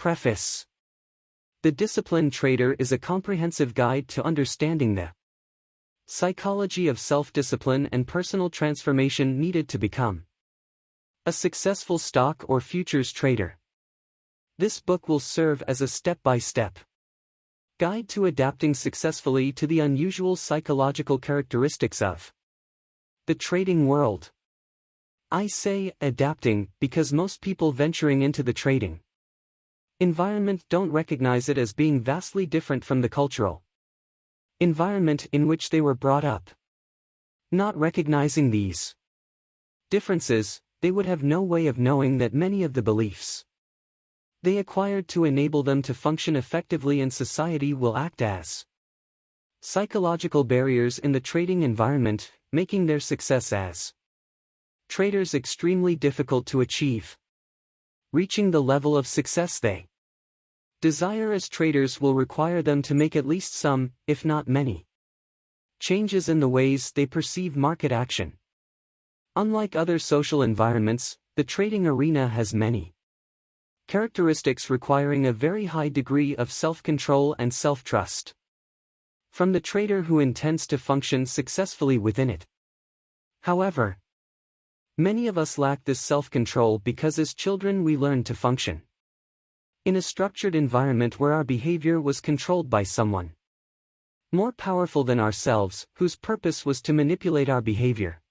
Preface. The Disciplined Trader is a comprehensive guide to understanding the psychology of self-discipline and personal transformation needed to become a successful stock or futures trader. This book will serve as a step-by-step guide to adapting successfully to the unusual psychological characteristics of the trading world. I say adapting because most people venturing into the trading environment don't recognize it as being vastly different from the cultural environment in which they were brought up. Not recognizing these differences, they would have no way of knowing that many of the beliefs they acquired to enable them to function effectively in society will act as psychological barriers in the trading environment, making their success as traders extremely difficult to achieve. Reaching the level of success they desire as traders will require them to make at least some, if not many, changes in the ways they perceive market action. Unlike other social environments, the trading arena has many characteristics requiring a very high degree of self-control and self-trust from the trader who intends to function successfully within it. However, many of us lack this self-control because as children we learned to function in a structured environment where our behavior was controlled by someone more powerful than ourselves, whose purpose was to manipulate our behavior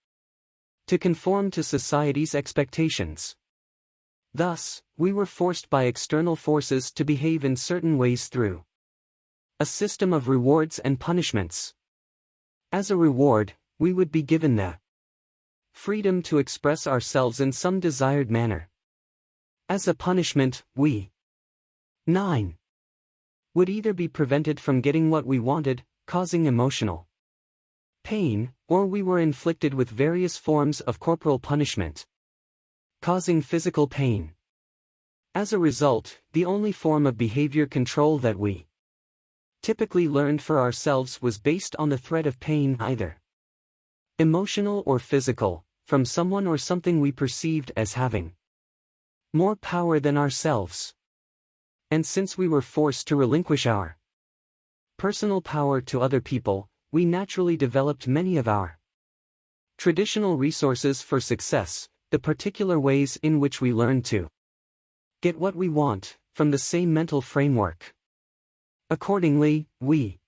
to conform to society's expectations. Thus, we were forced by external forces to behave in certain ways through a system of rewards and punishments. As a reward, we would be given the freedom to express ourselves in some desired manner. As a punishment, we 9. Would either be prevented from getting what we wanted, causing emotional pain, or we were inflicted with various forms of corporal punishment, causing physical pain. As a result, the only form of behavior control that we typically learned for ourselves was based on the threat of pain, either emotional or physical, from someone or something we perceived as having more power than ourselves. And since we were forced to relinquish our personal power to other people, we naturally developed many of our traditional resources for success, the particular ways in which we learn to get what we want, from the same mental framework. Accordingly, we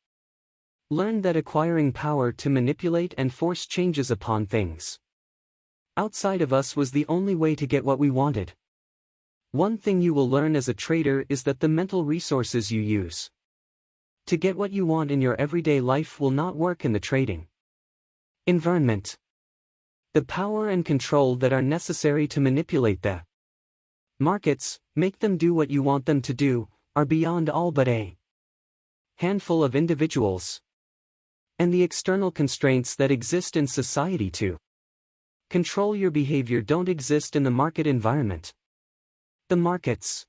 learned that acquiring power to manipulate and force changes upon things outside of us was the only way to get what we wanted. One thing you will learn as a trader is that the mental resources you use to get what you want in your everyday life will not work in the trading environment. The power and control that are necessary to manipulate the markets, make them do what you want them to do, are beyond all but a handful of individuals. And the external constraints that exist in society to control your behavior don't exist in the market environment. The markets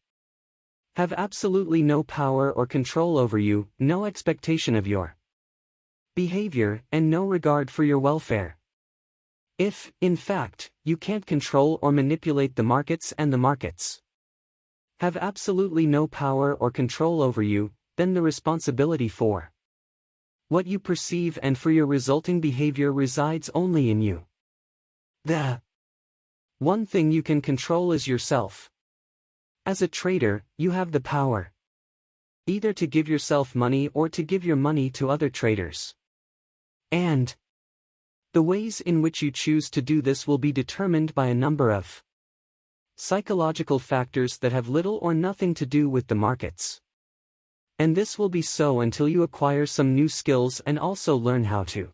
have absolutely no power or control over you, no expectation of your behavior, and no regard for your welfare. If, in fact, you can't control or manipulate the markets and the markets have absolutely no power or control over you, then the responsibility for what you perceive and for your resulting behavior resides only in you. The one thing you can control is yourself. As a trader, you have the power either to give yourself money or to give your money to other traders. And the ways in which you choose to do this will be determined by a number of psychological factors that have little or nothing to do with the markets. And this will be so until you acquire some new skills and also learn how to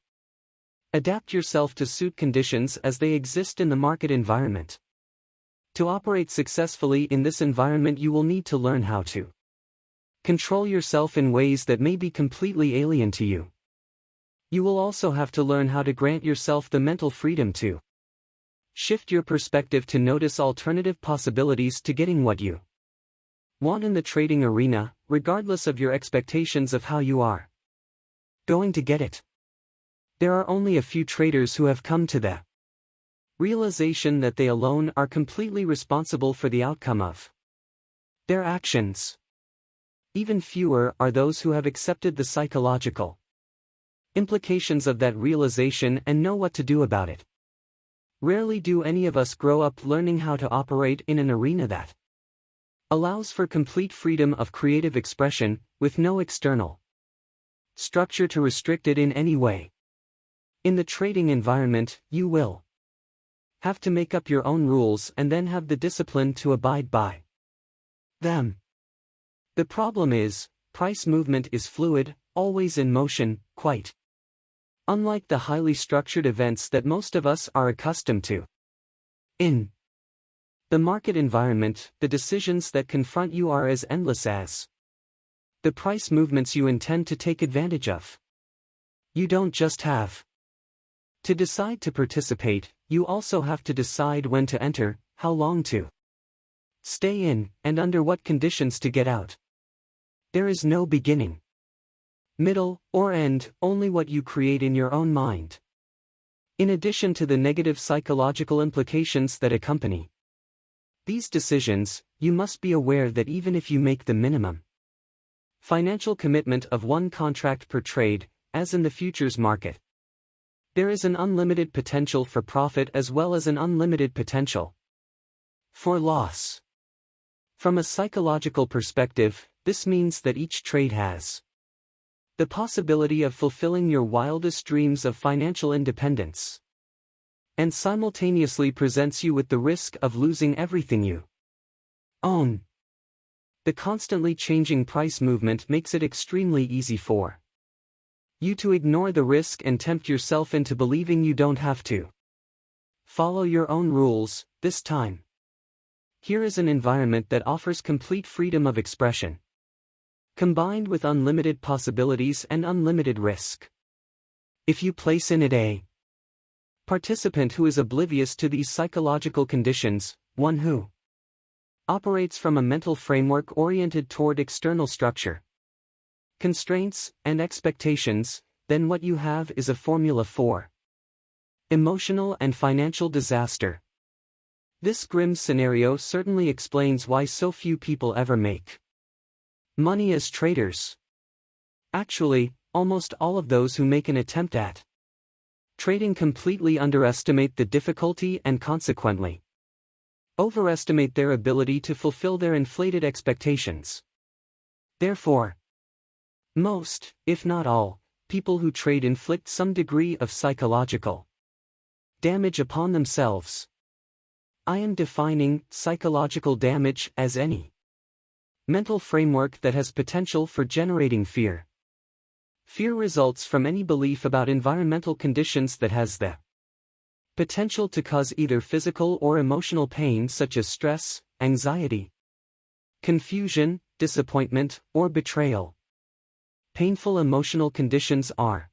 adapt yourself to suit conditions as they exist in the market environment. To operate successfully in this environment, you will need to learn how to control yourself in ways that may be completely alien to you. You will also have to learn how to grant yourself the mental freedom to shift your perspective to notice alternative possibilities to getting what you want in the trading arena, regardless of your expectations of how you are going to get it. There are only a few traders who have come to the realization that they alone are completely responsible for the outcome of Their actions. Even fewer are those who have accepted the psychological implications of that realization and know what to do about it. Rarely do any of us grow up learning how to operate in an arena that allows for complete freedom of creative expression, with no external structure to restrict it in any way. In the trading environment, you will have to make up your own rules and then have the discipline to abide by them. The problem is, price movement is fluid, always in motion, quite unlike the highly structured events that most of us are accustomed to. In the market environment, the decisions that confront you are as endless as the price movements you intend to take advantage of. You don't just have to decide to participate, you also have to decide when to enter, how long to stay in, and under what conditions to get out. There is no beginning, middle, or end, only what you create in your own mind. In addition to the negative psychological implications that accompany these decisions, you must be aware that even if you make the minimum financial commitment of one contract per trade, as in the futures market, there is an unlimited potential for profit as well as an unlimited potential for loss. From a psychological perspective, this means that each trade has the possibility of fulfilling your wildest dreams of financial independence, and simultaneously presents you with the risk of losing everything you own. The constantly changing price movement makes it extremely easy for you to ignore the risk and tempt yourself into believing you don't have to follow your own rules. This time, here is an environment that offers complete freedom of expression, combined with unlimited possibilities and unlimited risk. If you place in it a participant who is oblivious to these psychological conditions, one who operates from a mental framework oriented toward external structure, constraints, and expectations, then what you have is a formula for emotional and financial disaster. This grim scenario certainly explains why so few people ever make money as traders. Actually, almost all of those who make an attempt at trading completely underestimate the difficulty and consequently overestimate their ability to fulfill their inflated expectations. Therefore, most, if not all, people who trade inflict some degree of psychological damage upon themselves. I am defining psychological damage as any mental framework that has potential for generating fear. Fear results from any belief about environmental conditions that has the potential to cause either physical or emotional pain, such as stress, anxiety, confusion, disappointment, or betrayal. Painful emotional conditions are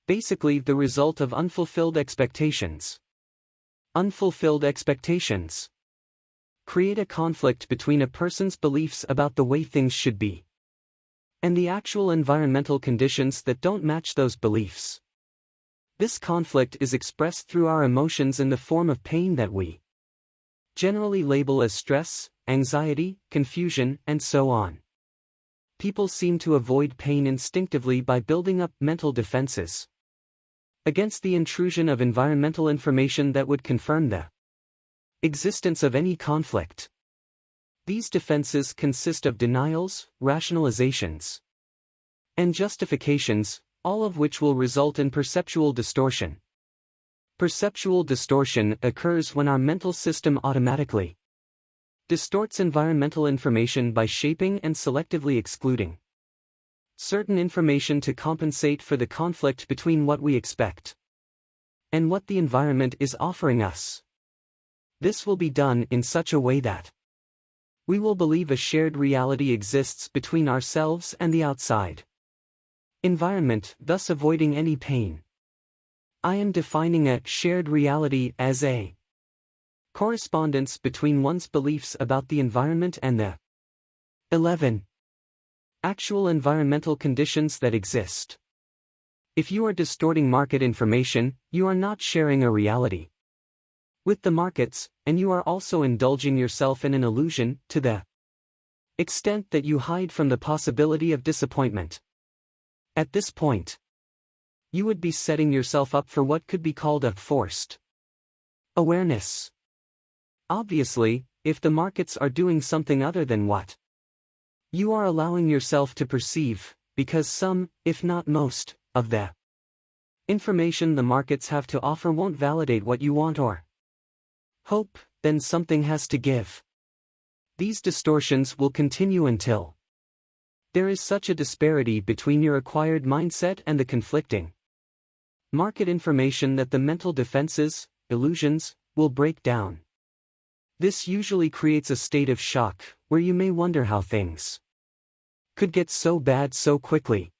basically the result of unfulfilled expectations. Unfulfilled expectations create a conflict between a person's beliefs about the way things should be and the actual environmental conditions that don't match those beliefs. This conflict is expressed through our emotions in the form of pain that we generally label as stress, anxiety, confusion, and so on. People seem to avoid pain instinctively by building up mental defenses against the intrusion of environmental information that would confirm the existence of any conflict. These defenses consist of denials, rationalizations, and justifications, all of which will result in perceptual distortion. Perceptual distortion occurs when our mental system automatically distorts environmental information by shaping and selectively excluding certain information to compensate for the conflict between what we expect and what the environment is offering us. This will be done in such a way that we will believe a shared reality exists between ourselves and the outside environment, thus avoiding any pain. I am defining a shared reality as a correspondence between one's beliefs about the environment and the 11 actual environmental conditions that exist. If you are distorting market information, you are not sharing a reality with the markets, and you are also indulging yourself in an illusion to the extent that you hide from the possibility of disappointment. At this point, you would be setting yourself up for what could be called a forced awareness. Obviously, if the markets are doing something other than what you are allowing yourself to perceive, because some, if not most, of the information the markets have to offer won't validate what you want or hope, then something has to give. These distortions will continue until there is such a disparity between your acquired mindset and the conflicting market information that the mental defenses, illusions, will break down. This usually creates a state of shock, where you may wonder how things could get so bad so quickly.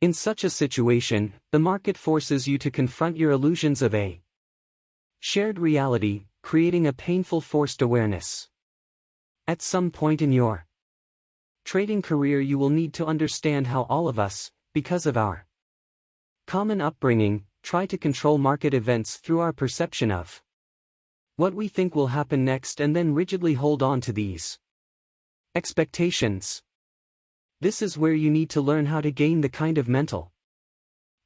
In such a situation, the market forces you to confront your illusions of a shared reality, creating a painful forced awareness. At some point in your trading career, you will need to understand how all of us, because of our common upbringing, try to control market events through our perception of what we think will happen next and then rigidly hold on to these expectations. This is where you need to learn how to gain the kind of mental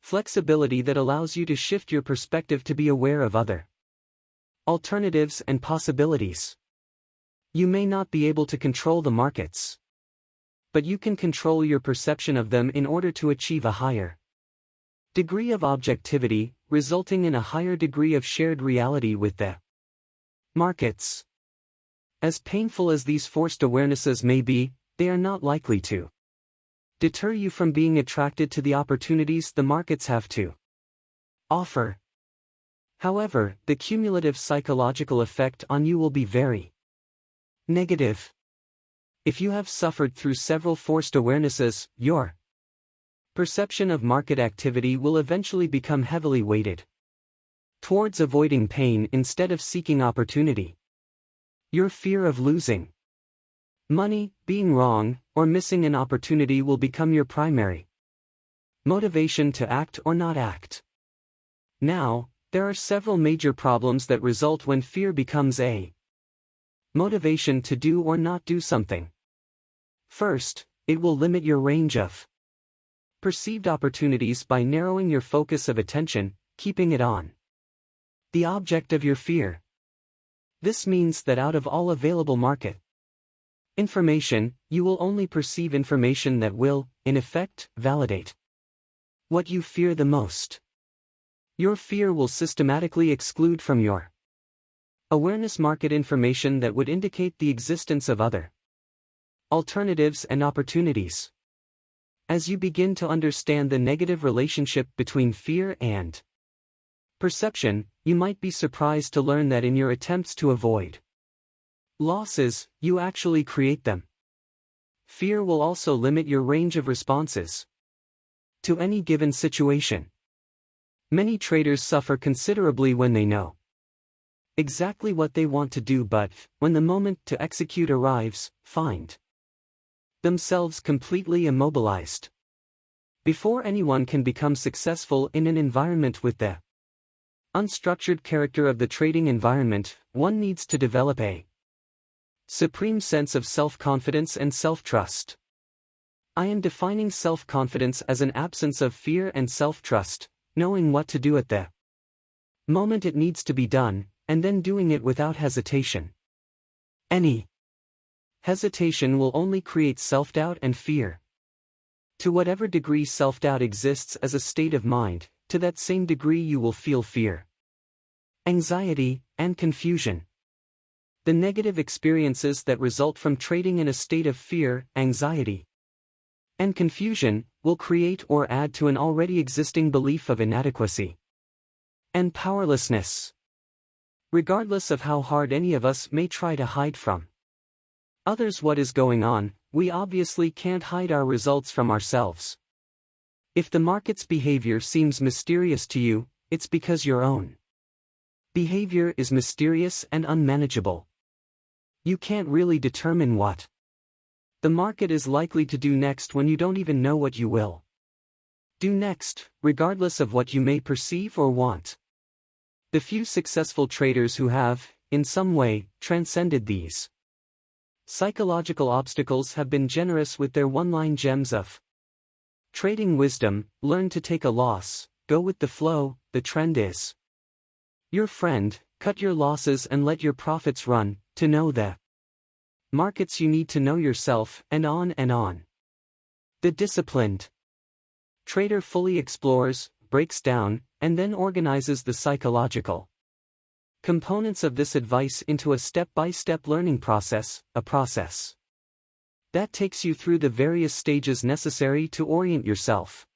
flexibility that allows you to shift your perspective to be aware of other alternatives and possibilities. You may not be able to control the markets, but you can control your perception of them in order to achieve a higher degree of objectivity, resulting in a higher degree of shared reality with the markets. As painful as these forced awarenesses may be, they are not likely to deter you from being attracted to the opportunities the markets have to offer. However, the cumulative psychological effect on you will be very negative. If you have suffered through several forced awarenesses, your perception of market activity will eventually become heavily weighted towards avoiding pain instead of seeking opportunity. Your fear of losing money, being wrong, or missing an opportunity will become your primary motivation to act or not act. Now, there are several major problems that result when fear becomes a motivation to do or not do something. First, it will limit your range of perceived opportunities by narrowing your focus of attention, keeping it on the object of your fear. This means that out of all available market information, you will only perceive information that will, in effect, validate what you fear the most. Your fear will systematically exclude from your awareness market information that would indicate the existence of other alternatives and opportunities. As you begin to understand the negative relationship between fear and perception, you might be surprised to learn that in your attempts to avoid losses, you actually create them. Fear will also limit your range of responses to any given situation. Many traders suffer considerably when they know exactly what they want to do, but when the moment to execute arrives, find themselves completely immobilized. Before anyone can become successful in an environment with the unstructured character of the trading environment, one needs to develop a supreme sense of self-confidence and self-trust. I am defining self-confidence as an absence of fear and self-trust, knowing what to do at the moment it needs to be done, and then doing it without hesitation. Any hesitation will only create self-doubt and fear. To whatever degree self-doubt exists as a state of mind, to that same degree you will feel fear, anxiety, and confusion. The negative experiences that result from trading in a state of fear, anxiety, and confusion will create or add to an already existing belief of inadequacy and powerlessness. Regardless of how hard any of us may try to hide from others what is going on, we obviously can't hide our results from ourselves. If the market's behavior seems mysterious to you, it's because your own behavior is mysterious and unmanageable. You can't really determine what the market is likely to do next when you don't even know what you will do next, regardless of what you may perceive or want. The few successful traders who have, in some way, transcended these Psychological obstacles have been generous with their one-line gems of trading wisdom, learn to take a loss, go with the flow, the trend is your friend, cut your losses and let your profits run, to know the markets you need to know yourself, and on and on. The disciplined trader fully explores, breaks down, and then organizes the psychological components of this advice into a step-by-step learning process, a process that takes you through the various stages necessary to orient yourself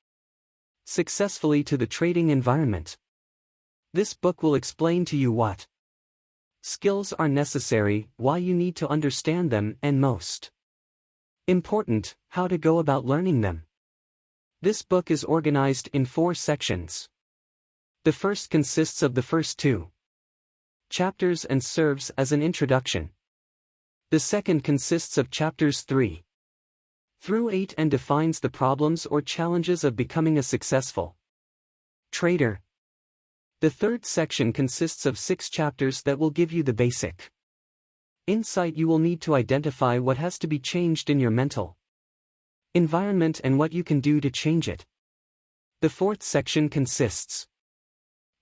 successfully to the trading environment. This book will explain to you what skills are necessary, why you need to understand them, and most important, how to go about learning them. This book is organized in 4 sections. The first consists of the first 2 chapters and serves as an introduction. The second consists of chapters 3 through 8 and defines the problems or challenges of becoming a successful trader. The third section consists of 6 chapters that will give you the basic insight you will need to identify what has to be changed in your mental environment and what you can do to change it. The fourth section consists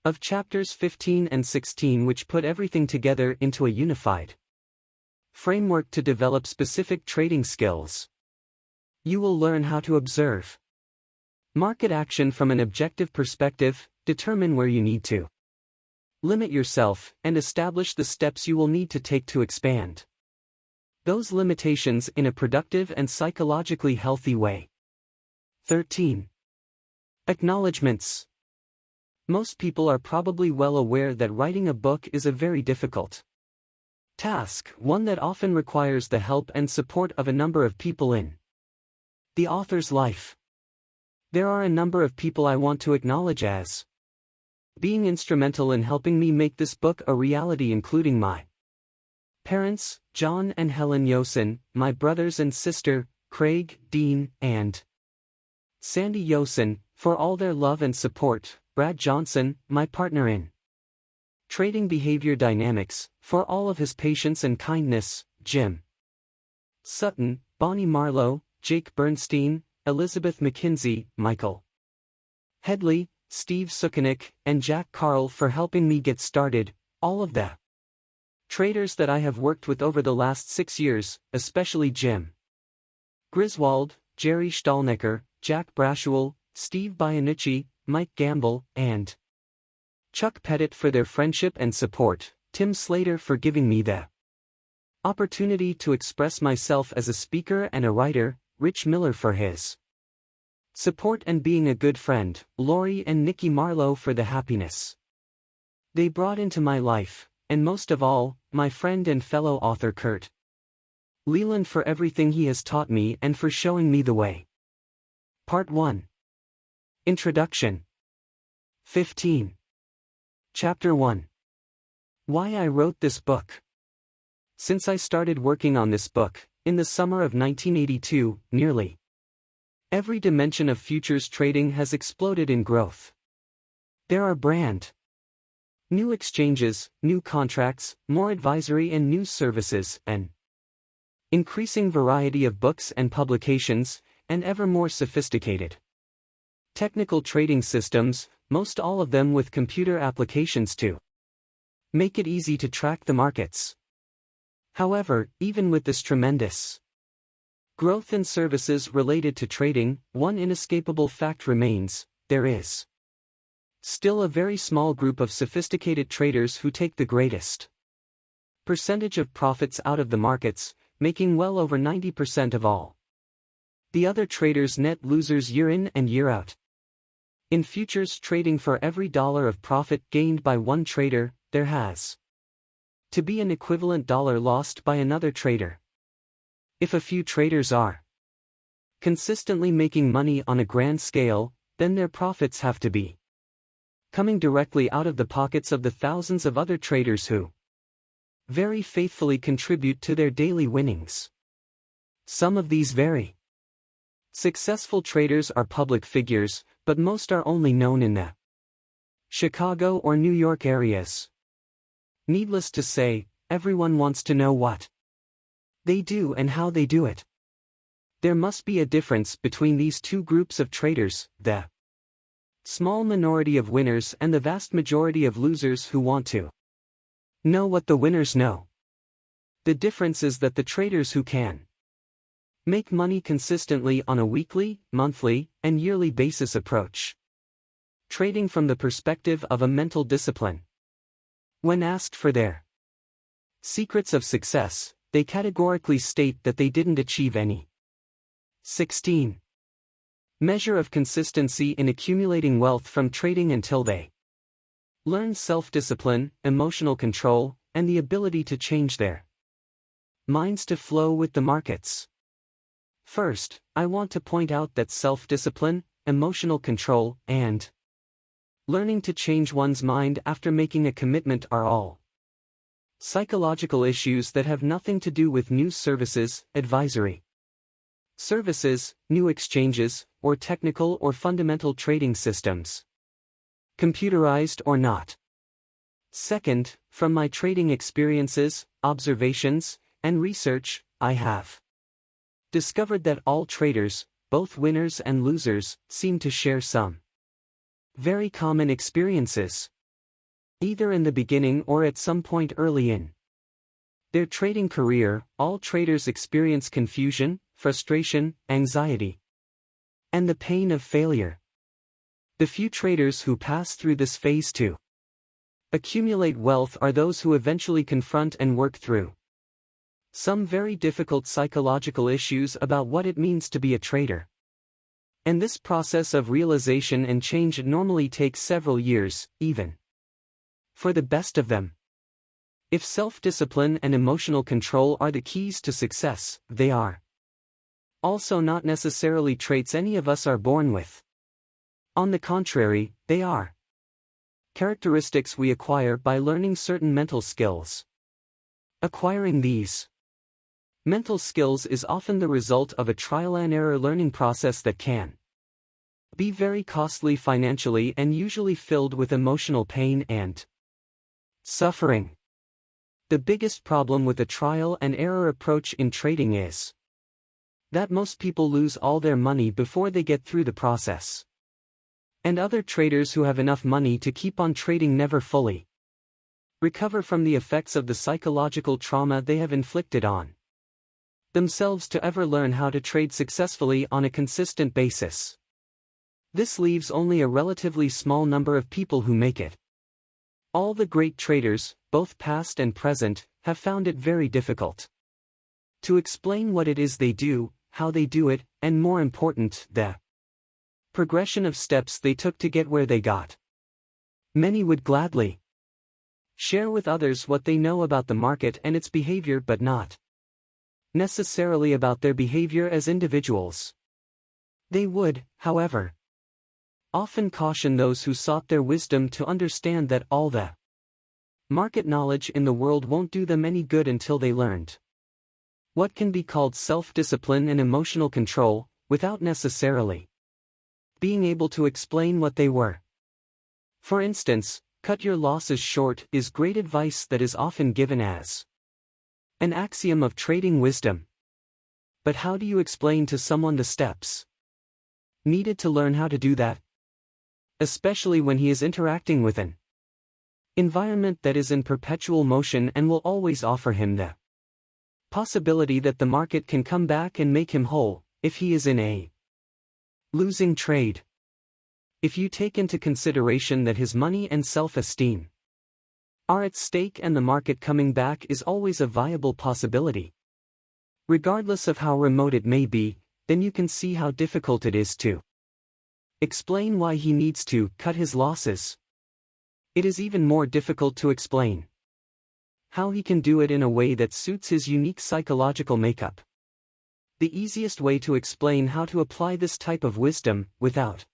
of chapters 15 and 16 which put everything together into a unified framework to develop specific trading skills. You will learn how to observe market action from an objective perspective, determine where you need to limit yourself, and establish the steps you will need to take to expand those limitations in a productive and psychologically healthy way. 13. Acknowledgements. Most people are probably well aware that writing a book is a very difficult task, one that often requires the help and support of a number of people in the author's life. There are a number of people I want to acknowledge as being instrumental in helping me make this book a reality, including my parents, John and Helen Yosen, my brothers and sister, Craig, Dean, and Sandy Yosen, for all their love and support, Brad Johnson, my partner in trading behavior dynamics, for all of his patience and kindness, Jim Sutton, Bonnie Marlowe, Jake Bernstein, Elizabeth McKinsey, Michael Headley, Steve Sukanik, and Jack Carl for helping me get started, all of the traders that I have worked with over the last 6 years, especially Jim Griswold, Jerry Stahlnecker, Jack Brashuel, Steve Bianucci, Mike Gamble, and Chuck Pettit for their friendship and support, Tim Slater for giving me the opportunity to express myself as a speaker and a writer, Rich Miller for his support and being a good friend, Lori and Nikki Marlowe for the happiness they brought into my life, and most of all, my friend and fellow author Kurt Leland for everything he has taught me and for showing me the way. Part 1. Introduction. 15. Chapter 1. Why I wrote this book. Since I started working on this book, in the summer of 1982, nearly every dimension of futures trading has exploded in growth. There are brand new exchanges, new contracts, more advisory and news services, an increasing variety of books and publications, and ever more sophisticated technical trading systems, most all of them with computer applications to make it easy to track the markets. However, even with this tremendous growth in services related to trading, one inescapable fact remains: there is still a very small group of sophisticated traders who take the greatest percentage of profits out of the markets, making well over 90% of all the other traders net losers year in and year out. In futures trading, for every dollar of profit gained by one trader, there has to be an equivalent dollar lost by another trader. If a few traders are consistently making money on a grand scale, then their profits have to be coming directly out of the pockets of the thousands of other traders who very faithfully contribute to their daily winnings. Some of these very successful traders are public figures, but most are only known in the Chicago or New York areas. Needless to say, everyone wants to know what they do and how they do it. There must be a difference between these two groups of traders, the small minority of winners and the vast majority of losers who want to know what the winners know. The difference is that the traders who can make money consistently on a weekly, monthly, and yearly basis approach trading from the perspective of a mental discipline. When asked for their secrets of success, they categorically state that they didn't achieve any. 16. Measure of consistency in accumulating wealth from trading until they learn self-discipline, emotional control, and the ability to change their minds to flow with the markets. First, I want to point out that self-discipline, emotional control, and learning to change one's mind after making a commitment are all psychological issues that have nothing to do with news services, advisory services, new exchanges, or technical or fundamental trading systems, computerized or not. Second, from my trading experiences, observations, and research, I have discovered that all traders, both winners and losers, seem to share some very common experiences, either in the beginning or at some point early in their trading career. All traders experience confusion, frustration, anxiety, and the pain of failure. The few traders who pass through this phase to accumulate wealth are those who eventually confront and work through some very difficult psychological issues about what it means to be a trader. And this process of realization and change normally takes several years, even for the best of them. If self-discipline and emotional control are the keys to success, they are also not necessarily traits any of us are born with. On the contrary, they are characteristics we acquire by learning certain mental skills. Acquiring these mental skills is often the result of a trial-and-error learning process that can be very costly financially and usually filled with emotional pain and suffering. The biggest problem with a trial-and-error approach in trading is that most people lose all their money before they get through the process. And other traders who have enough money to keep on trading never fully recover from the effects of the psychological trauma they have inflicted on themselves to ever learn how to trade successfully on a consistent basis. This leaves only a relatively small number of people who make it. All the great traders, both past and present, have found it very difficult to explain what it is they do, how they do it, and more important, the progression of steps they took to get where they got. Many would gladly share with others what they know about the market and its behavior, but not necessarily about their behavior as individuals. They would, however, often caution those who sought their wisdom to understand that all the market knowledge in the world won't do them any good until they learned what can be called self-discipline and emotional control, without necessarily being able to explain what they were. For instance, cut your losses short is great advice that is often given as an axiom of trading wisdom. But how do you explain to someone the steps needed to learn how to do that? Especially when he is interacting with an environment that is in perpetual motion and will always offer him the possibility that the market can come back and make him whole, if he is in a losing trade. If you take into consideration that his money and self-esteem are at stake and the market coming back is always a viable possibility, regardless of how remote it may be, then you can see how difficult it is to explain why he needs to cut his losses. It is even more difficult to explain how he can do it in a way that suits his unique psychological makeup. The easiest way to explain how to apply this type of wisdom, without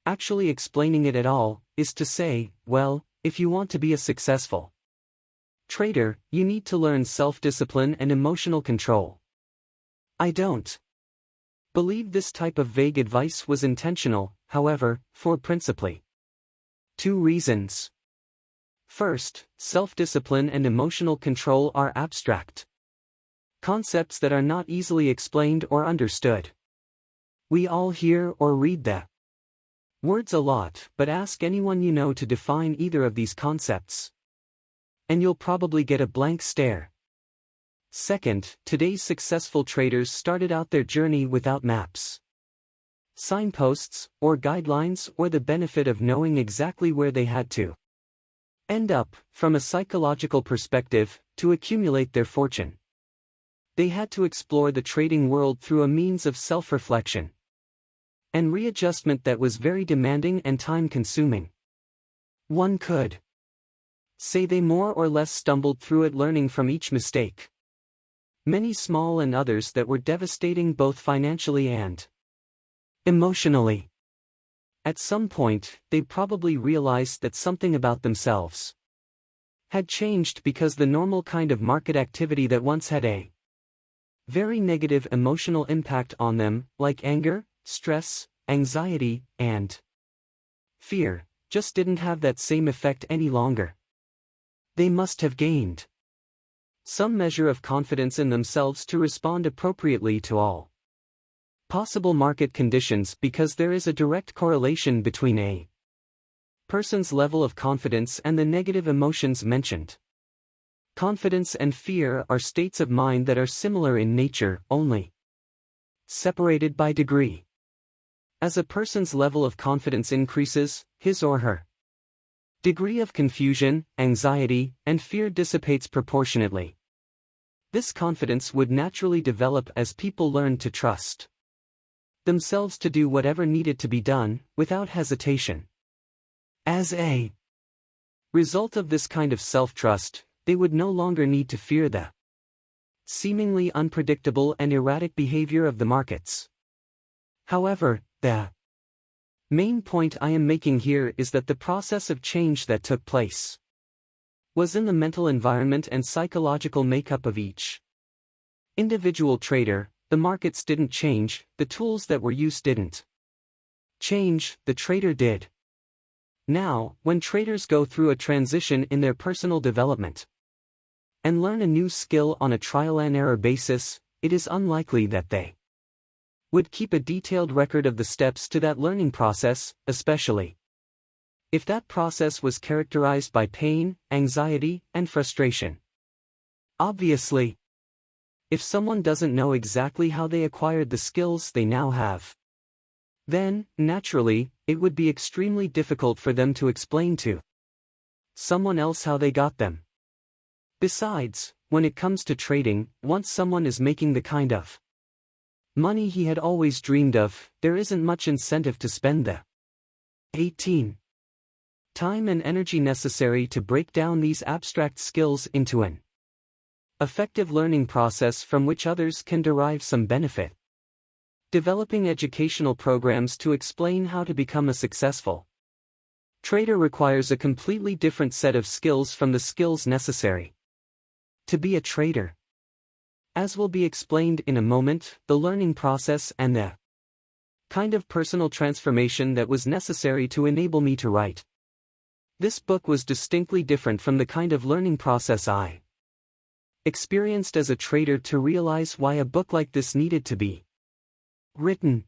actually explaining it at all, is to say, well, if you want to be a successful trader, you need to learn self-discipline and emotional control. I don't believe this type of vague advice was intentional, however, for principally two reasons. First, self-discipline and emotional control are abstract Concepts that are not easily explained or understood. We all hear or read the words a lot, but ask anyone you know to define either of these concepts, and you'll probably get a blank stare. Second, today's successful traders started out their journey without maps, signposts, or guidelines, or the benefit of knowing exactly where they had to end up, from a psychological perspective, to accumulate their fortune. They had to explore the trading world through a means of self-reflection and readjustment that was very demanding and time-consuming. One could say they more or less stumbled through it, learning from each mistake, many small and others that were devastating both financially and emotionally. At some point, they probably realized that something about themselves had changed, because the normal kind of market activity that once had a very negative emotional impact on them, like anger, stress, anxiety, and fear, just didn't have that same effect any longer. They must have gained some measure of confidence in themselves to respond appropriately to all possible market conditions, because there is a direct correlation between a person's level of confidence and the negative emotions mentioned. Confidence and fear are states of mind that are similar in nature, only separated by degree. As a person's level of confidence increases, his or her degree of confusion, anxiety, and fear dissipates proportionately. This confidence would naturally develop as people learn to trust themselves to do whatever needed to be done, without hesitation. As a result of this kind of self-trust, they would no longer need to fear the seemingly unpredictable and erratic behavior of the markets. However, the main point I am making here is that the process of change that took place was in the mental environment and psychological makeup of each individual trader. The markets didn't change, the tools that were used didn't change, the trader did. Now, when traders go through a transition in their personal development and learn a new skill on a trial-and-error basis, it is unlikely that they would keep a detailed record of the steps to that learning process, especially if that process was characterized by pain, anxiety, and frustration. Obviously, if someone doesn't know exactly how they acquired the skills they now have, then, naturally, it would be extremely difficult for them to explain to someone else how they got them. Besides, when it comes to trading, once someone is making the kind of money he had always dreamed of, there isn't much incentive to spend the 18 time and energy necessary to break down these abstract skills into an effective learning process from which others can derive some benefit. Developing educational programs to explain how to become a successful trader requires a completely different set of skills from the skills necessary to be a trader. As will be explained in a moment, the learning process and the kind of personal transformation that was necessary to enable me to write this book was distinctly different from the kind of learning process I experienced as a trader to realize why a book like this needed to be written.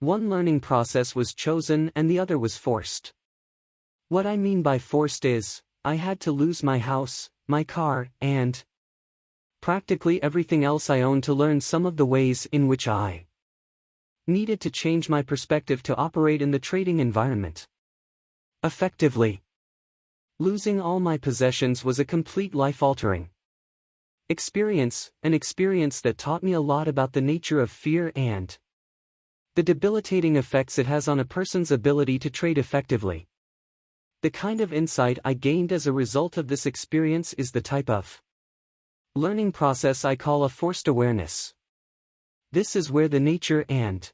One learning process was chosen and the other was forced. What I mean by forced is, I had to lose my house, my car, and practically everything else I owned to learn some of the ways in which I needed to change my perspective to operate in the trading environment effectively. Losing all my possessions was a complete life-altering experience, an experience that taught me a lot about the nature of fear and the debilitating effects it has on a person's ability to trade effectively. The kind of insight I gained as a result of this experience is the type of learning process I call a forced awareness. This is where the nature and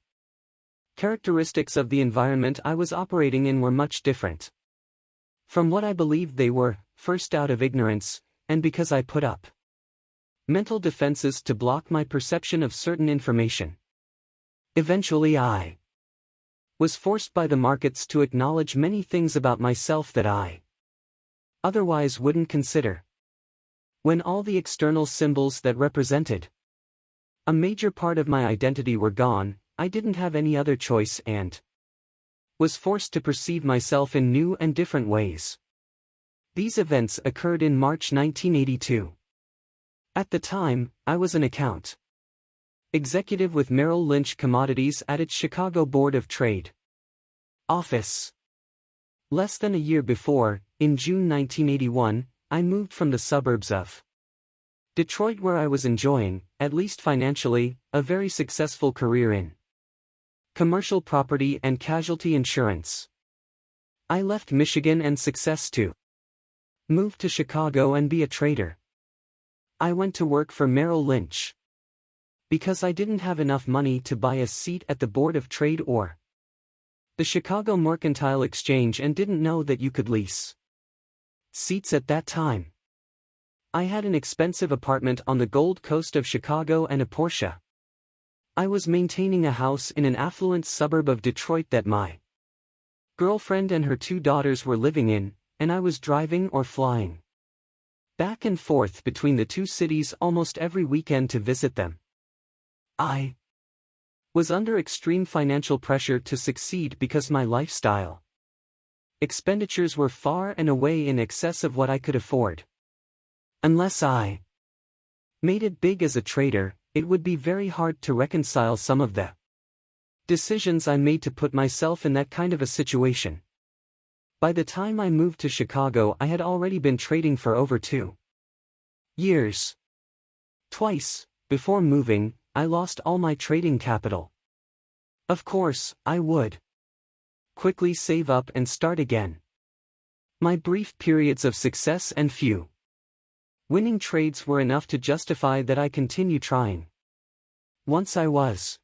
characteristics of the environment I was operating in were much different from what I believed they were, first out of ignorance, and because I put up mental defenses to block my perception of certain information. Eventually I was forced by the markets to acknowledge many things about myself that I otherwise wouldn't consider. When all the external symbols that represented a major part of my identity were gone, I didn't have any other choice and was forced to perceive myself in new and different ways. These events occurred in March 1982. At the time, I was an account executive with Merrill Lynch Commodities at its Chicago Board of Trade office. Less than a year before, in June 1981, I moved from the suburbs of Detroit, where I was enjoying, at least financially, a very successful career in commercial property and casualty insurance. I left Michigan and success to move to Chicago and be a trader. I went to work for Merrill Lynch because I didn't have enough money to buy a seat at the Board of Trade or the Chicago Mercantile Exchange and didn't know that you could lease seats at that time. I had an expensive apartment on the Gold Coast of Chicago and a Porsche. I was maintaining a house in an affluent suburb of Detroit that my girlfriend and her 2 daughters were living in, and I was driving or flying back and forth between the 2 cities almost every weekend to visit them. I was under extreme financial pressure to succeed because my lifestyle expenditures were far and away in excess of what I could afford. Unless I made it big as a trader, it would be very hard to reconcile some of the decisions I made to put myself in that kind of a situation. By the time I moved to Chicago, I had already been trading for over 2 years. Twice, before moving, I lost all my trading capital. Of course, I would quickly save up and start again. My brief periods of success and few winning trades were enough to justify that I continue trying. Once I was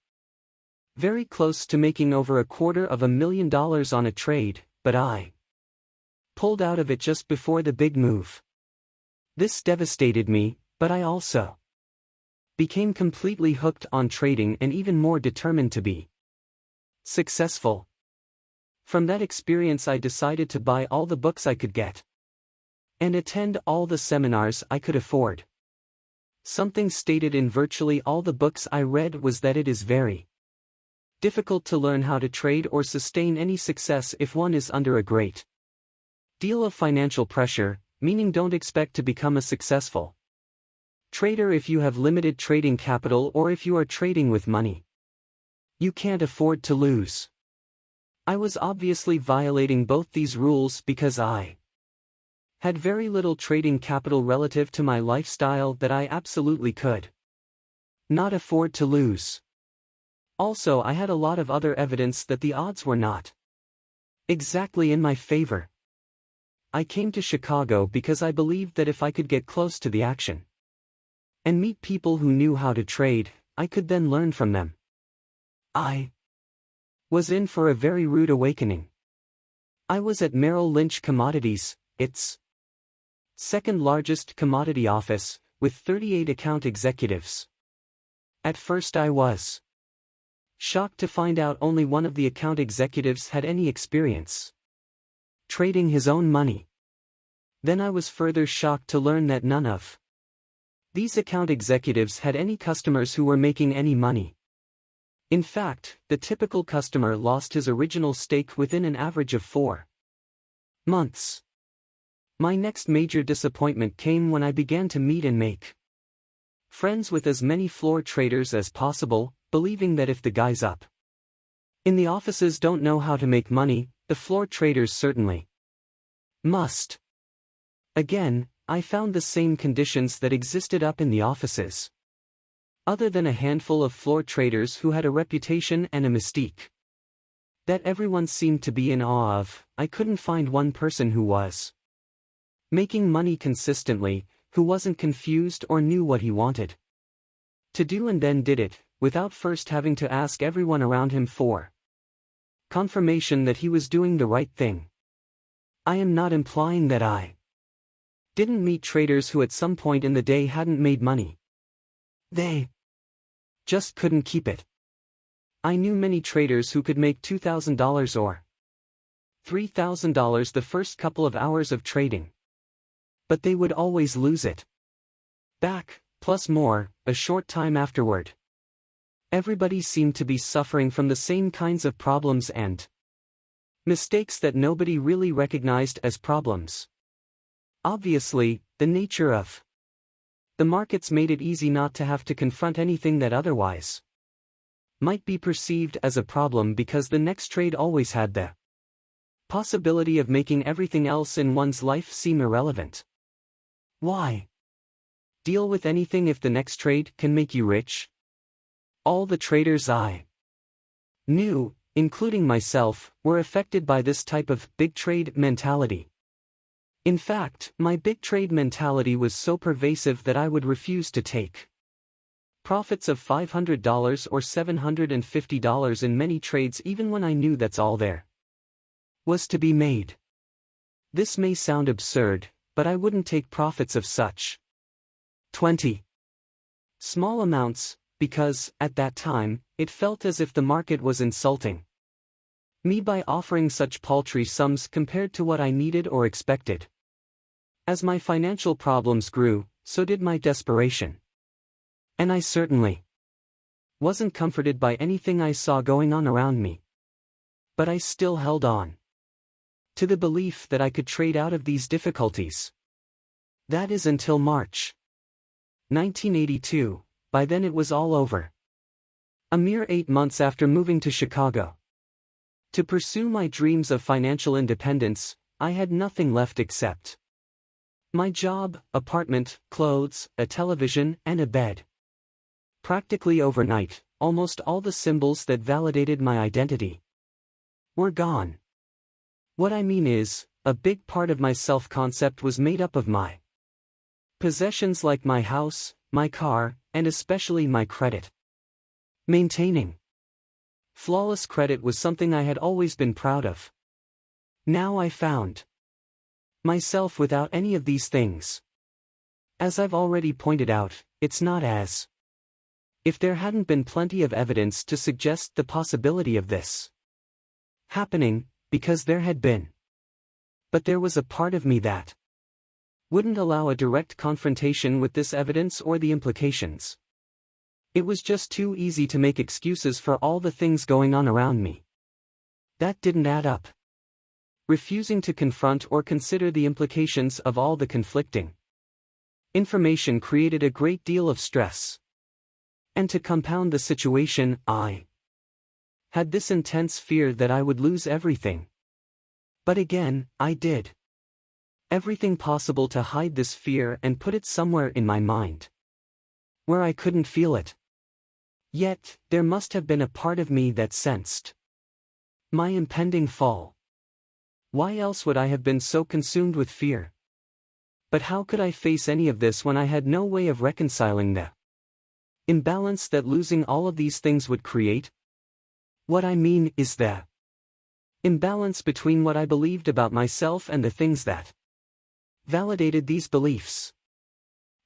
very close to making over $250,000 on a trade, but I pulled out of it just before the big move. This devastated me, but I also became completely hooked on trading and even more determined to be successful. From that experience, I decided to buy all the books I could get and attend all the seminars I could afford. Something stated in virtually all the books I read was that it is very difficult to learn how to trade or sustain any success if one is under a great deal of financial pressure, meaning don't expect to become a successful trader if you have limited trading capital or if you are trading with money you can't afford to lose. I was obviously violating both these rules because I had very little trading capital relative to my lifestyle that I absolutely could not afford to lose. Also, I had a lot of other evidence that the odds were not exactly in my favor. I came to Chicago because I believed that if I could get close to the action and meet people who knew how to trade, I could then learn from them. I was in for a very rude awakening. I was at Merrill Lynch Commodities, its second largest commodity office, with 38 account executives. At first I was shocked to find out only one of the account executives had any experience trading his own money. Then I was further shocked to learn that none of these account executives had any customers who were making any money. In fact, the typical customer lost his original stake within an average of 4 months. My next major disappointment came when I began to meet and make friends with as many floor traders as possible, believing that if the guys up in the offices don't know how to make money, the floor traders certainly must. Again, I found the same conditions that existed up in the offices. Other than a handful of floor traders who had a reputation and a mystique that everyone seemed to be in awe of, I couldn't find one person who was making money consistently, who wasn't confused or knew what he wanted to do and then did it, without first having to ask everyone around him for confirmation that he was doing the right thing. I am not implying that I didn't meet traders who at some point in the day hadn't made money. They just couldn't keep it. I knew many traders who could make $2,000 or $3,000 the first couple of hours of trading. But they would always lose it. back, plus more, a short time afterward. Everybody seemed to be suffering from the same kinds of problems and mistakes that nobody really recognized as problems. Obviously, the nature of the markets made it easy not to have to confront anything that otherwise might be perceived as a problem, because the next trade always had the possibility of making everything else in one's life seem irrelevant. Why deal with anything if the next trade can make you rich? All the traders I knew, including myself, were affected by this type of big trade mentality. In fact, my big trade mentality was so pervasive that I would refuse to take profits of $500 or $750 in many trades even when I knew that's all there was to be made. This may sound absurd, but I wouldn't take profits of such 20 small amounts, because, at that time, it felt as if the market was insulting me by offering such paltry sums compared to what I needed or expected. As my financial problems grew, so did my desperation. And I certainly wasn't comforted by anything I saw going on around me. But I still held on to the belief that I could trade out of these difficulties. That is until March 1982, by then it was all over. A mere 8 months after moving to Chicago to pursue my dreams of financial independence, I had nothing left except my job, apartment, clothes, a television, and a bed. Practically overnight, almost all the symbols that validated my identity were gone. What I mean is, a big part of my self-concept was made up of my possessions, like my house, my car, and especially my credit. Maintaining flawless credit was something I had always been proud of. Now I found myself without any of these things. As I've already pointed out, it's not as if there hadn't been plenty of evidence to suggest the possibility of this happening, because there had been. But there was a part of me that wouldn't allow a direct confrontation with this evidence or the implications. It was just too easy to make excuses for all the things going on around me. That didn't add up. Refusing to confront or consider the implications of all the conflicting information created a great deal of stress. And to compound the situation, I had this intense fear that I would lose everything. But again, I did everything possible to hide this fear and put it somewhere in my mind where I couldn't feel it. Yet, there must have been a part of me that sensed my impending fall. Why else would I have been so consumed with fear? But how could I face any of this when I had no way of reconciling the imbalance that losing all of these things would create? What I mean is the imbalance between what I believed about myself and the things that validated these beliefs.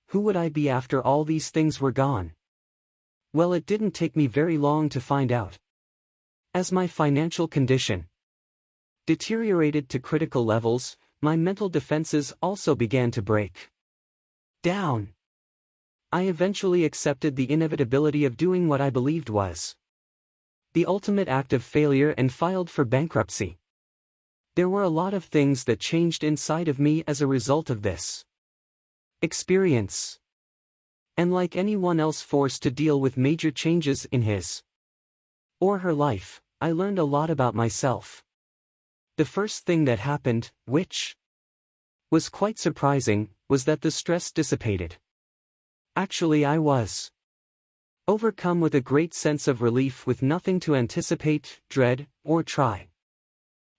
Who would I be after all these things were gone? Well, it didn't take me very long to find out. As my financial condition deteriorated to critical levels, my mental defenses also began to break down. I eventually accepted the inevitability of doing what I believed was the ultimate act of failure and filed for bankruptcy. There were a lot of things that changed inside of me as a result of this experience. And like anyone else forced to deal with major changes in his or her life, I learned a lot about myself. The first thing that happened, which was quite surprising, was that the stress dissipated. Actually, I was overcome with a great sense of relief, with nothing to anticipate, dread, or try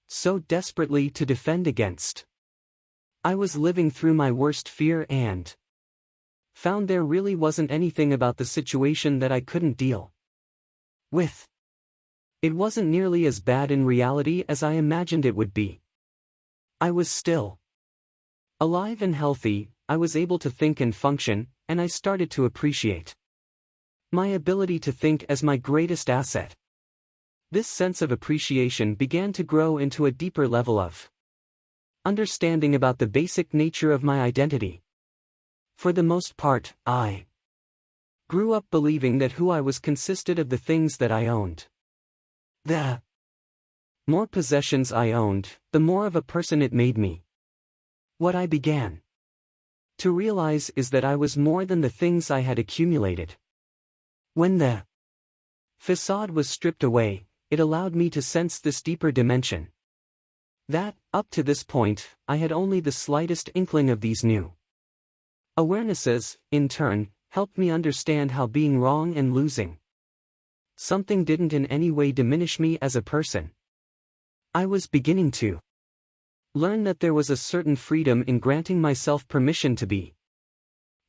so desperately to defend against. I was living through my worst fear and found there really wasn't anything about the situation that I couldn't deal with. It wasn't nearly as bad in reality as I imagined it would be. I was still alive and healthy, I was able to think and function, and I started to appreciate my ability to think as my greatest asset. This sense of appreciation began to grow into a deeper level of understanding about the basic nature of my identity. For the most part, I grew up believing that who I was consisted of the things that I owned. The more possessions I owned, the more of a person it made me. What I began to realize is that I was more than the things I had accumulated. When the facade was stripped away, it allowed me to sense this deeper dimension. That, up to this point, I had only the slightest inkling of these new awarenesses, in turn, helped me understand how being wrong and losing something didn't in any way diminish me as a person. I was beginning to learn that there was a certain freedom in granting myself permission to be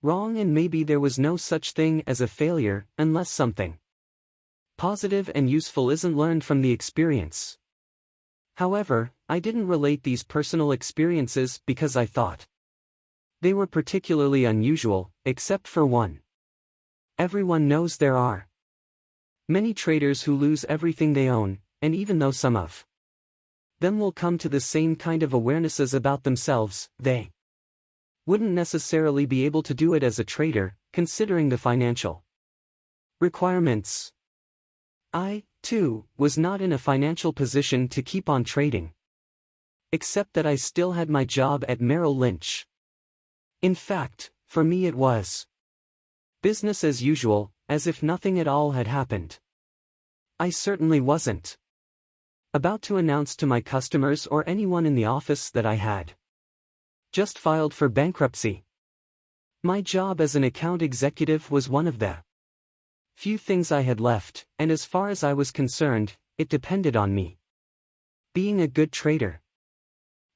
wrong, and maybe there was no such thing as a failure unless something positive and useful isn't learned from the experience. However, I didn't relate these personal experiences because I thought they were particularly unusual, except for one. Everyone knows there are many traders who lose everything they own, and even though some of them will come to the same kind of awarenesses about themselves, they wouldn't necessarily be able to do it as a trader, considering the financial requirements. I, too, was not in a financial position to keep on trading. Except that I still had my job at Merrill Lynch. In fact, for me it was business as usual, as if nothing at all had happened. I certainly wasn't about to announce to my customers or anyone in the office that I had just filed for bankruptcy. My job as an account executive was one of the few things I had left, and as far as I was concerned, it depended on me being a good trader.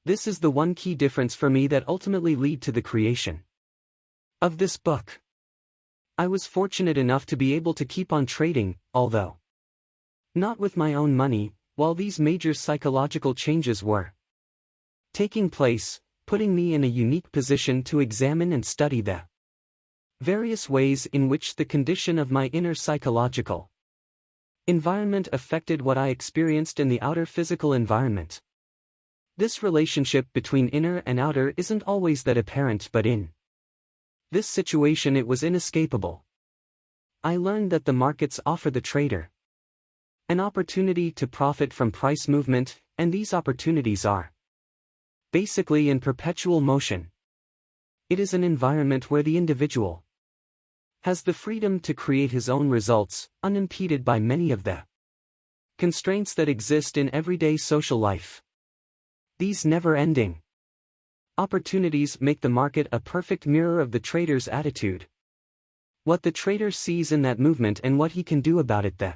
This is the one key difference for me that ultimately led to the creation of this book. I was fortunate enough to be able to keep on trading, although not with my own money, while these major psychological changes were taking place, putting me in a unique position to examine and study the various ways in which the condition of my inner psychological environment affected what I experienced in the outer physical environment. This relationship between inner and outer isn't always that apparent, but in this situation it was inescapable. I learned that the markets offer the trader an opportunity to profit from price movement, and these opportunities are basically in perpetual motion. It is an environment where the individual has the freedom to create his own results, unimpeded by many of the constraints that exist in everyday social life. These never-ending opportunities make the market a perfect mirror of the trader's attitude. What the trader sees in that movement and what he can do about it, the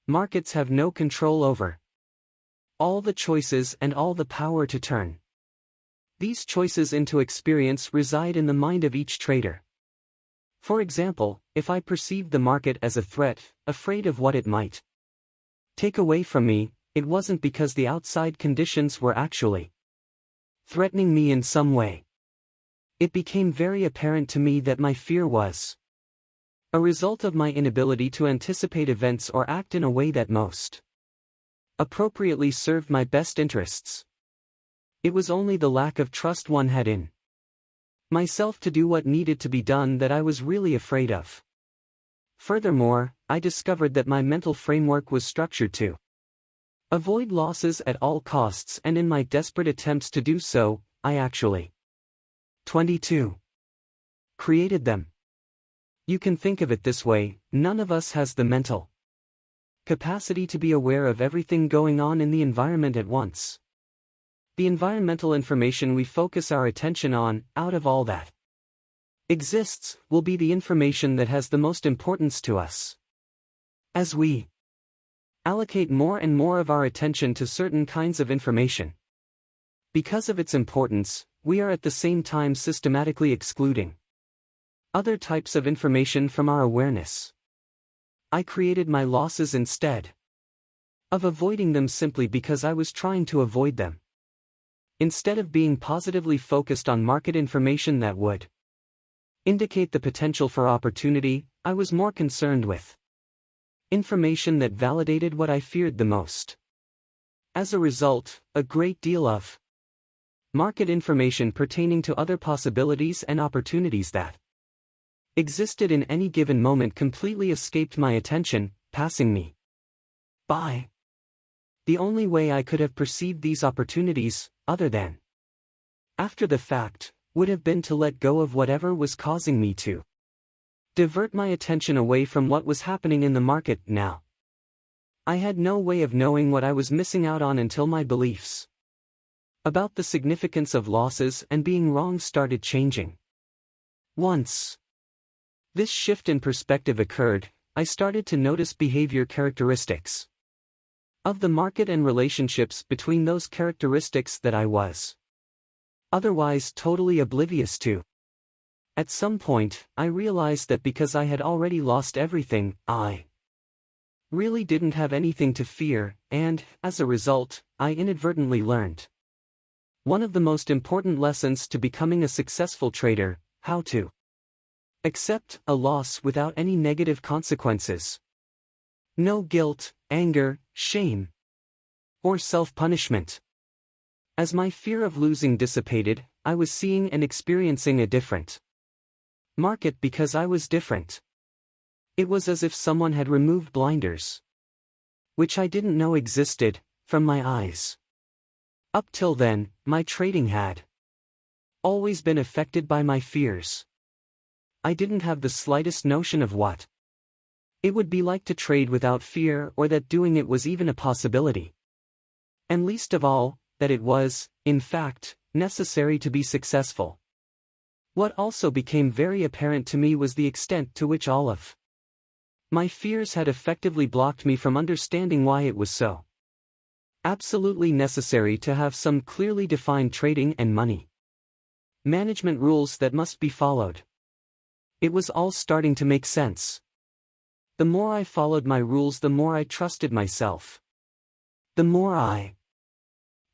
markets have no control over. All the choices and all the power to turn these choices into experience reside in the mind of each trader. For example, if I perceived the market as a threat, afraid of what it might take away from me, it wasn't because the outside conditions were actually threatening me in some way. It became very apparent to me that my fear was a result of my inability to anticipate events or act in a way that most appropriately served my best interests. It was only the lack of trust one had in myself to do what needed to be done that I was really afraid of. Furthermore, I discovered that my mental framework was structured to avoid losses at all costs, and in my desperate attempts to do so, I actually 22 created them. You can think of it this way: none of us has the mental capacity to be aware of everything going on in the environment at once. The environmental information we focus our attention on, out of all that exists, will be the information that has the most importance to us. As we allocate more and more of our attention to certain kinds of information, because of its importance, we are at the same time systematically excluding other types of information from our awareness. I created my losses instead of avoiding them simply because I was trying to avoid them. Instead of being positively focused on market information that would indicate the potential for opportunity, I was more concerned with information that validated what I feared the most. As a result, a great deal of market information pertaining to other possibilities and opportunities that existed in any given moment completely escaped my attention, passing me by. The only way I could have perceived these opportunities, other than after the fact, would have been to let go of whatever was causing me to divert my attention away from what was happening in the market now. I had no way of knowing what I was missing out on until my beliefs about the significance of losses and being wrong started changing. Once this shift in perspective occurred, I started to notice behavior characteristics of the market and relationships between those characteristics that I was otherwise totally oblivious to. At some point, I realized that because I had already lost everything, I really didn't have anything to fear, and, as a result, I inadvertently learned one of the most important lessons to becoming a successful trader: how to accept a loss without any negative consequences. No guilt, anger, shame, or self-punishment. As my fear of losing dissipated, I was seeing and experiencing a different market because I was different. It was as if someone had removed blinders, which I didn't know existed, from my eyes. Up till then, my trading had always been affected by my fears. I didn't have the slightest notion of what it would be like to trade without fear, or that doing it was even a possibility. And least of all, that it was, in fact, necessary to be successful. What also became very apparent to me was the extent to which all of my fears had effectively blocked me from understanding why it was so absolutely necessary to have some clearly defined trading and money management rules that must be followed. It was all starting to make sense. The more I followed my rules, the more I trusted myself. The more I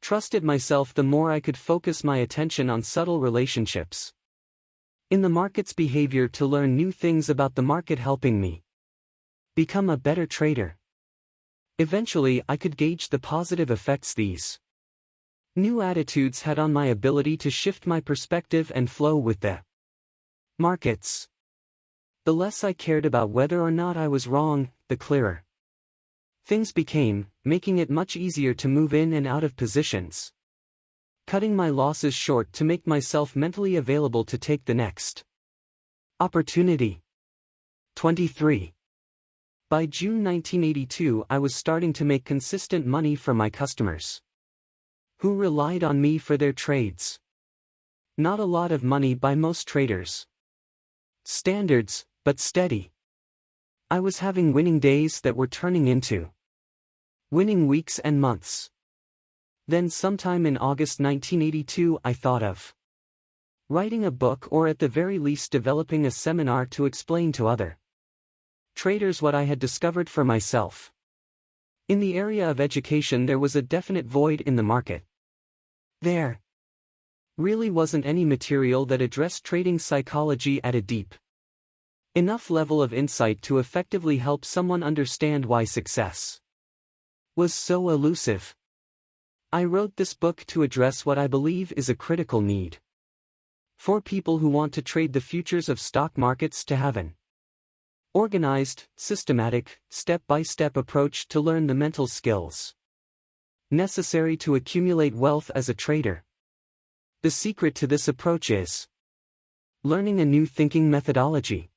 trusted myself, the more I could focus my attention on subtle relationships in the market's behavior to learn new things about the market, helping me become a better trader. Eventually, I could gauge the positive effects these new attitudes had on my ability to shift my perspective and flow with the markets. The less I cared about whether or not I was wrong, the clearer things became, making it much easier to move in and out of positions, cutting my losses short to make myself mentally available to take the next opportunity. 23. By June 1982, I was starting to make consistent money from my customers, who relied on me for their trades. Not a lot of money by most traders' standards, but steady. I was having winning days that were turning into winning weeks and months. Then sometime in August 1982, I thought of writing a book, or at the very least developing a seminar to explain to other traders what I had discovered for myself. In the area of education, there was a definite void in the market. There really wasn't any material that addressed trading psychology at a deep enough level of insight to effectively help someone understand why success was so elusive. I wrote this book to address what I believe is a critical need for people who want to trade the futures of stock markets, to have an organized, systematic, step-by-step approach to learn the mental skills necessary to accumulate wealth as a trader. The secret to this approach is learning a new thinking methodology.